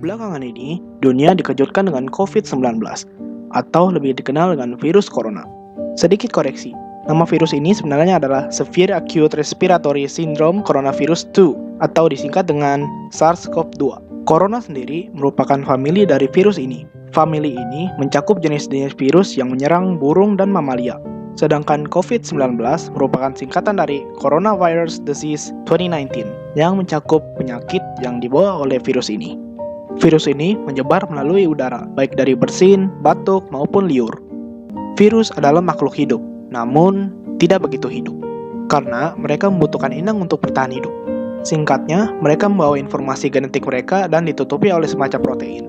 Belakangan ini, dunia dikejutkan dengan COVID-19, atau lebih dikenal dengan virus corona. Sedikit koreksi, nama virus ini sebenarnya adalah Severe Acute Respiratory Syndrome Coronavirus 2, atau disingkat dengan SARS-CoV-2. Corona sendiri merupakan famili dari virus ini. Famili ini mencakup jenis-jenis virus yang menyerang burung dan mamalia. Sedangkan COVID-19 merupakan singkatan dari Coronavirus Disease 2019 yang mencakup penyakit yang dibawa oleh virus ini. Virus ini menyebar melalui udara, baik dari bersin, batuk, maupun liur. Virus adalah makhluk hidup, namun tidak begitu hidup, karena mereka membutuhkan inang untuk bertahan hidup. Singkatnya, mereka membawa informasi genetik mereka dan ditutupi oleh semacam protein.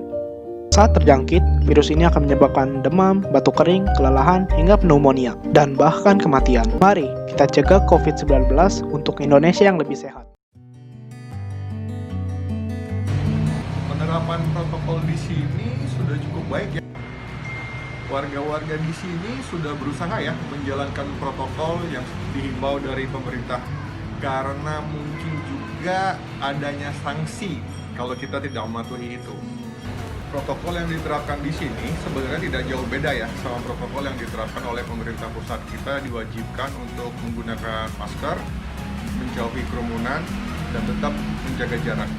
Saat terjangkit, virus ini akan menyebabkan demam, batuk kering, kelelahan, hingga pneumonia, dan bahkan kematian. Mari kita cegah COVID-19 untuk Indonesia yang lebih sehat. Penerapan protokol di sini sudah cukup baik ya. Warga-warga di sini sudah berusaha ya menjalankan protokol yang dihimbau dari pemerintah. Karena mungkin juga adanya sanksi kalau kita tidak mematuhi itu. Protokol yang diterapkan di sini sebenarnya tidak jauh beda ya sama protokol yang diterapkan oleh pemerintah pusat. Kita diwajibkan untuk menggunakan masker, menjauhi kerumunan, dan tetap menjaga jarak.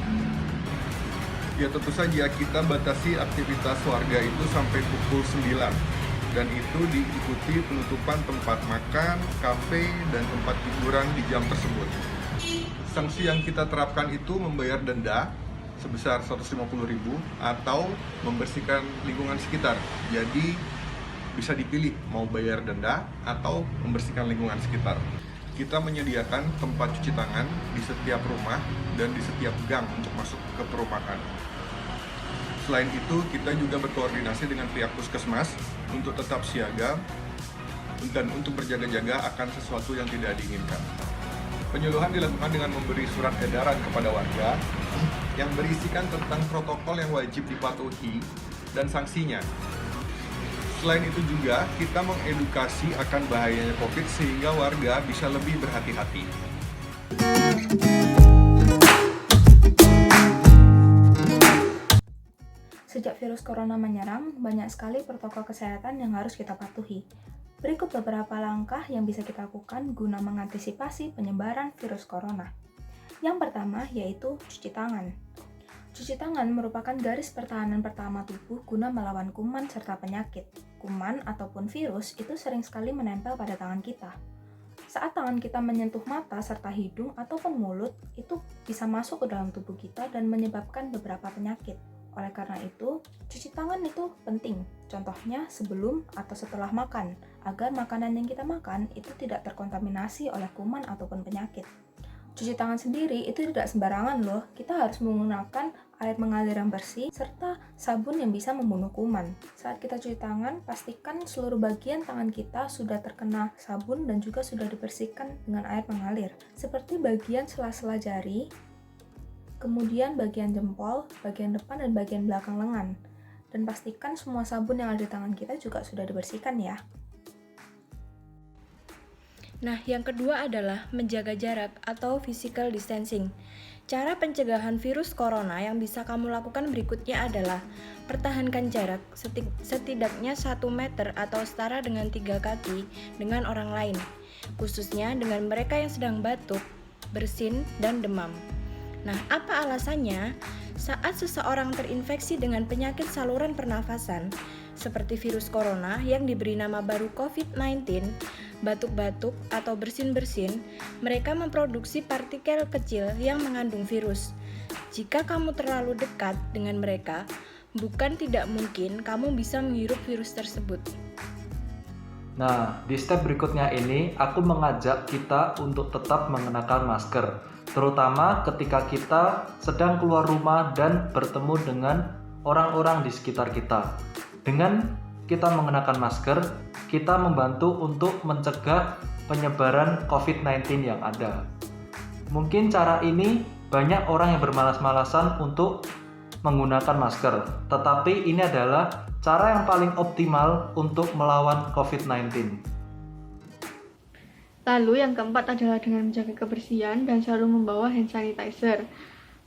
Ya tentu saja kita batasi aktivitas warga itu sampai pukul 9, dan itu diikuti penutupan tempat makan, kafe, dan tempat hiburan di jam tersebut. Sanksi yang kita terapkan itu membayar denda sebesar 150.000 atau membersihkan lingkungan sekitar. Jadi bisa dipilih mau bayar denda atau membersihkan lingkungan sekitar. Kita menyediakan tempat cuci tangan di setiap rumah dan di setiap gang untuk masuk ke perumahan. Selain itu, kita juga berkoordinasi dengan pihak puskesmas untuk tetap siaga dan untuk berjaga-jaga akan sesuatu yang tidak diinginkan. Penyuluhan dilakukan dengan memberi surat edaran kepada warga yang berisikan tentang protokol yang wajib dipatuhi dan sanksinya. Selain itu juga, kita mengedukasi akan bahayanya COVID sehingga warga bisa lebih berhati-hati. Sejak virus corona menyerang, banyak sekali protokol kesehatan yang harus kita patuhi. Berikut beberapa langkah yang bisa kita lakukan guna mengantisipasi penyebaran virus corona. Yang pertama yaitu cuci tangan. Cuci tangan merupakan garis pertahanan pertama tubuh guna melawan kuman serta penyakit. Kuman ataupun virus itu sering sekali menempel pada tangan kita. Saat tangan kita menyentuh mata serta hidung ataupun mulut, itu bisa masuk ke dalam tubuh kita dan menyebabkan beberapa penyakit. Oleh karena itu, cuci tangan itu penting. Contohnya sebelum atau setelah makan, agar makanan yang kita makan itu tidak terkontaminasi oleh kuman ataupun penyakit. Cuci tangan sendiri itu tidak sembarangan loh. Kita harus menggunakan air mengalir yang bersih serta sabun yang bisa membunuh kuman. Saat kita cuci tangan, pastikan seluruh bagian tangan kita sudah terkena sabun dan juga sudah dibersihkan dengan air mengalir. Seperti bagian sela-sela jari, kemudian bagian jempol, bagian depan dan bagian belakang lengan. Dan pastikan semua sabun yang ada di tangan kita juga sudah dibersihkan ya. Nah, yang kedua adalah menjaga jarak atau physical distancing. Cara pencegahan virus corona yang bisa kamu lakukan berikutnya adalah pertahankan jarak setidaknya 1 meter atau setara dengan 3 kaki dengan orang lain, khususnya dengan mereka yang sedang batuk, bersin, dan demam. Nah, apa alasannya? Saat seseorang terinfeksi dengan penyakit saluran pernafasan, seperti virus corona yang diberi nama baru COVID-19, batuk-batuk atau bersin-bersin, mereka memproduksi partikel kecil yang mengandung virus. Jika kamu terlalu dekat dengan mereka, bukan tidak mungkin kamu bisa menghirup virus tersebut. Nah, di step berikutnya ini, aku mengajak kita untuk tetap mengenakan masker, terutama ketika kita sedang keluar rumah dan bertemu dengan orang-orang di sekitar kita. Dengan kita mengenakan masker, kita membantu untuk mencegah penyebaran COVID-19 yang ada. Mungkin cara ini banyak orang yang bermalas-malasan untuk menggunakan masker, tetapi ini adalah cara yang paling optimal untuk melawan COVID-19. Lalu yang keempat adalah dengan menjaga kebersihan dan selalu membawa hand sanitizer.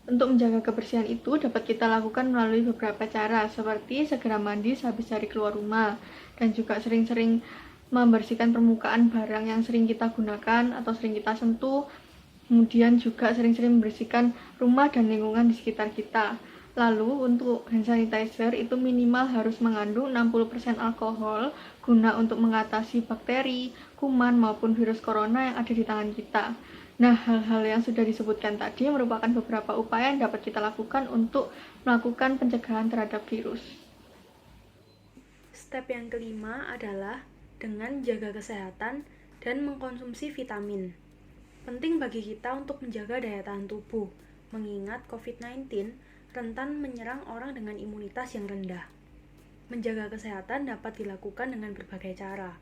Untuk menjaga kebersihan itu dapat kita lakukan melalui beberapa cara, seperti segera mandi sehabis dari keluar rumah, dan juga sering-sering membersihkan permukaan barang yang sering kita gunakan atau sering kita sentuh. Kemudian juga sering-sering membersihkan rumah dan lingkungan di sekitar kita. Lalu untuk hand sanitizer itu minimal harus mengandung 60% alkohol guna untuk mengatasi bakteri, kuman maupun virus corona yang ada di tangan kita. Nah, hal-hal yang sudah disebutkan tadi merupakan beberapa upaya yang dapat kita lakukan untuk melakukan pencegahan terhadap virus. Step yang kelima adalah dengan jaga kesehatan dan mengkonsumsi vitamin. Penting bagi kita untuk menjaga daya tahan tubuh, mengingat COVID-19 rentan menyerang orang dengan imunitas yang rendah. Menjaga kesehatan dapat dilakukan dengan berbagai cara,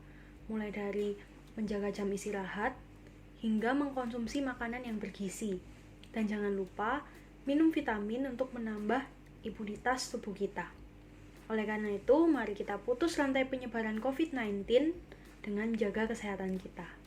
mulai dari menjaga jam istirahat, hingga mengkonsumsi makanan yang bergizi. Dan jangan lupa minum vitamin untuk menambah imunitas tubuh kita. Oleh karena itu, mari kita putus rantai penyebaran COVID-19 dengan menjaga kesehatan kita.